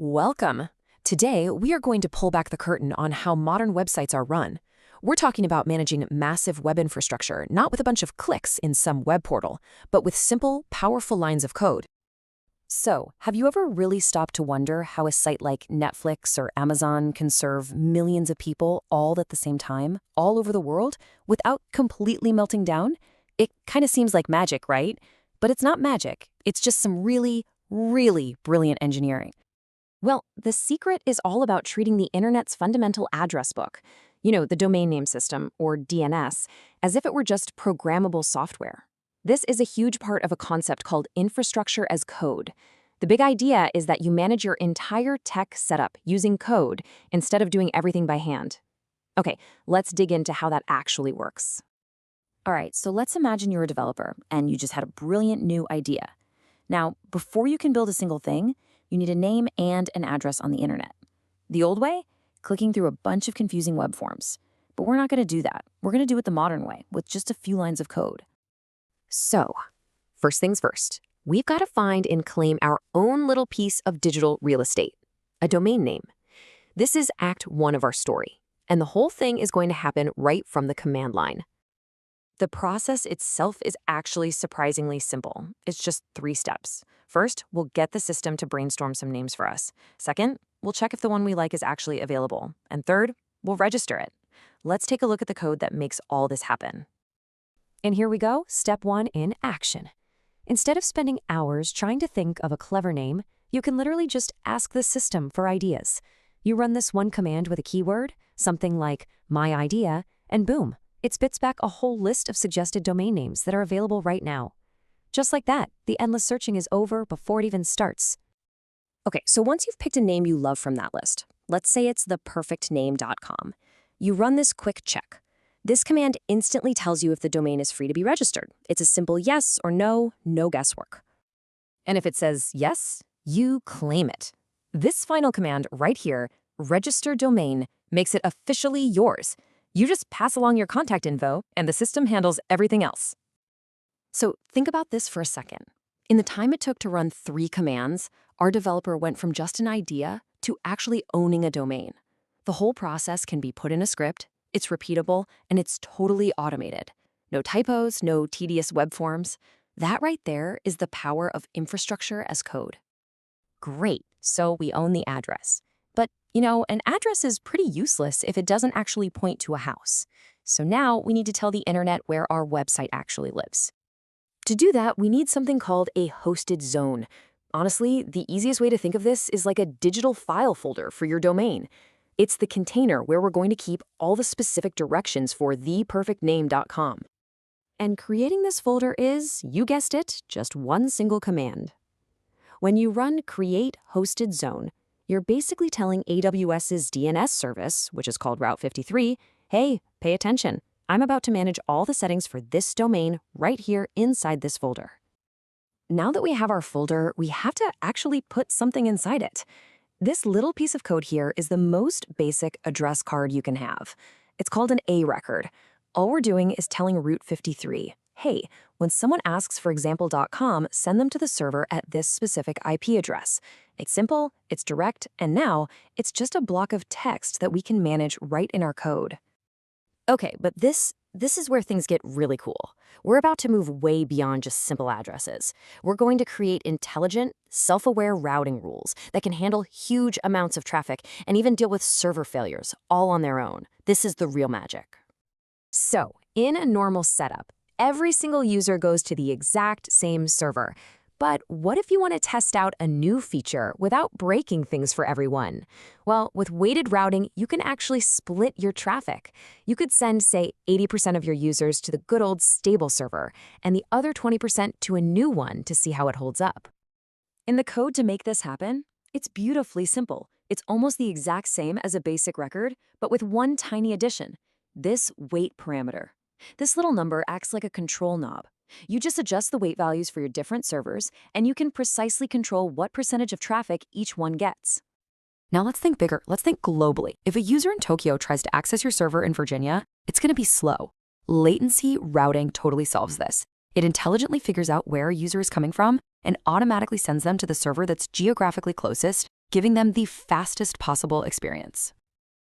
Welcome. Today, we are going to pull back the curtain on how modern websites are run. We're talking about managing massive web infrastructure, not with a bunch of clicks in some web portal, but with simple, powerful lines of code. So, have you ever really stopped to wonder how a site like Netflix or Amazon can serve millions of people all at the same time, all over the world, without completely melting down? It kind of seems like magic, right? But it's not magic. It's just some really, really brilliant engineering. Well, the secret is all about treating the internet's fundamental address book, the domain name system, or DNS, as if it were just programmable software. This is a huge part of a concept called infrastructure as code. The big idea is that you manage your entire tech setup using code instead of doing everything by hand. Okay, let's dig into how that actually works. All right, so let's imagine you're a developer and you just had a brilliant new idea. Now, before you can build a single thing, you need a name and an address on the internet. The old way? Clicking through a bunch of confusing web forms. But we're not going to do that. We're going to do it the modern way, with just a few lines of code. So, first things first, we've got to find and claim our own little piece of digital real estate, a domain name. This is Act 1 of our story, and the whole thing is going to happen right from the command line. The process itself is actually surprisingly simple. It's just 3 steps. First, we'll get the system to brainstorm some names for us. Second, we'll check if the one we like is actually available. And third, we'll register it. Let's take a look at the code that makes all this happen. And here we go, step 1 in action. Instead of spending hours trying to think of a clever name, you can literally just ask the system for ideas. You run this one command with a keyword, something like my idea, and boom, it spits back a whole list of suggested domain names that are available right now. Just like that, the endless searching is over before it even starts. Okay, so once you've picked a name you love from that list, let's say it's theperfectname.com, you run this quick check. This command instantly tells you if the domain is free to be registered. It's a simple yes or no, no guesswork. And if it says yes, you claim it. This final command right here, register domain, makes it officially yours. You just pass along your contact info, and the system handles everything else. So think about this for a second. In the time it took to run 3 commands, our developer went from just an idea to actually owning a domain. The whole process can be put in a script, it's repeatable, and it's totally automated. No typos, no tedious web forms. That right there is the power of infrastructure as code. Great, so we own the address. But, an address is pretty useless if it doesn't actually point to a house. So now we need to tell the internet where our website actually lives. To do that, we need something called a hosted zone. Honestly, the easiest way to think of this is like a digital file folder for your domain. It's the container where we're going to keep all the specific directions for theperfectname.com. And creating this folder is, you guessed it, just one single command. When you run create hosted zone, you're basically telling AWS's DNS service, which is called Route 53, hey, pay attention. I'm about to manage all the settings for this domain right here inside this folder. Now that we have our folder, we have to actually put something inside it. This little piece of code here is the most basic address card you can have. It's called an A record. All we're doing is telling Route 53, hey, when someone asks for example.com, send them to the server at this specific IP address. It's simple, it's direct, and now it's just a block of text that we can manage right in our code. Okay, but this is where things get really cool. We're about to move way beyond just simple addresses. We're going to create intelligent, self-aware routing rules that can handle huge amounts of traffic and even deal with server failures all on their own. This is the real magic. So, in a normal setup, every single user goes to the exact same server. But what if you want to test out a new feature without breaking things for everyone? Well, with weighted routing, you can actually split your traffic. You could send, say, 80% of your users to the good old stable server and the other 20% to a new one to see how it holds up. In the code to make this happen, it's beautifully simple. It's almost the exact same as a basic record, but with one tiny addition, this weight parameter. This little number acts like a control knob. You just adjust the weight values for your different servers, and you can precisely control what percentage of traffic each one gets. Now let's think bigger. Let's think globally. If a user in Tokyo tries to access your server in Virginia, it's going to be slow. Latency routing totally solves this. It intelligently figures out where a user is coming from and automatically sends them to the server that's geographically closest, giving them the fastest possible experience.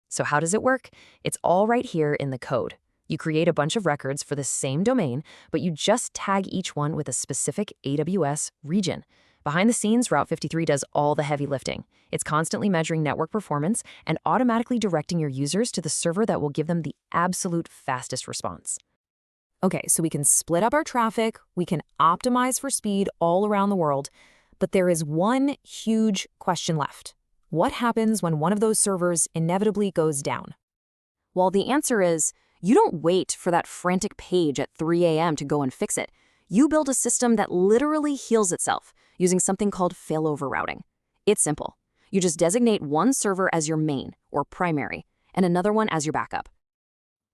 So how does it work? It's all right here in the code. You create a bunch of records for the same domain, but you just tag each one with a specific AWS region. Behind the scenes, Route 53 does all the heavy lifting. It's constantly measuring network performance and automatically directing your users to the server that will give them the absolute fastest response. Okay, so we can split up our traffic, we can optimize for speed all around the world, but there is one huge question left. What happens when one of those servers inevitably goes down? Well, the answer is, you don't wait for that frantic page at 3 a.m. to go and fix it. You build a system that literally heals itself using something called failover routing. It's simple. You just designate one server as your main, or primary, and another one as your backup.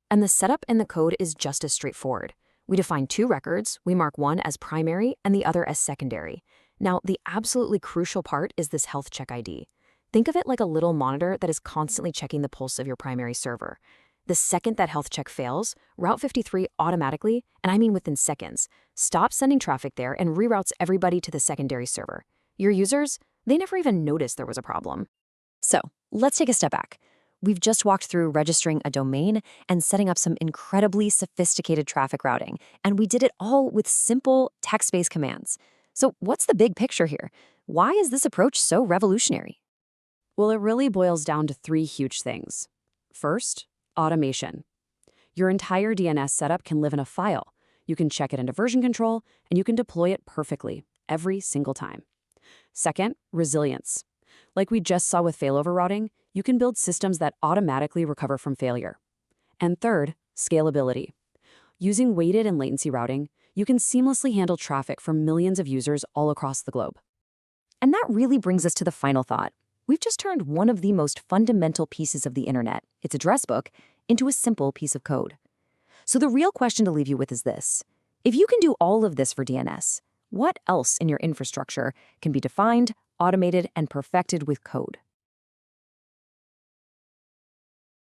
And the setup in the code is just as straightforward. We define two records, we mark one as primary and the other as secondary. Now, the absolutely crucial part is this health check ID. Think of it like a little monitor that is constantly checking the pulse of your primary server. The second that health check fails, Route 53 automatically, and I mean within seconds, stops sending traffic there and reroutes everybody to the secondary server. Your users, they never even noticed there was a problem. So, let's take a step back. We've just walked through registering a domain and setting up some incredibly sophisticated traffic routing, and we did it all with simple text-based commands. So what's the big picture here? Why is this approach so revolutionary? Well, it really boils down to three huge things. First, automation. Your entire DNS setup can live in a file. You can check it into version control, and you can deploy it perfectly every single time. Second, resilience. Like we just saw with failover routing, you can build systems that automatically recover from failure. And third, scalability. Using weighted and latency routing, you can seamlessly handle traffic from millions of users all across the globe. And that really brings us to the final thought. We've just turned one of the most fundamental pieces of the internet, its address book, into a simple piece of code. So the real question to leave you with is this. If you can do all of this for DNS, what else in your infrastructure can be defined, automated, and perfected with code?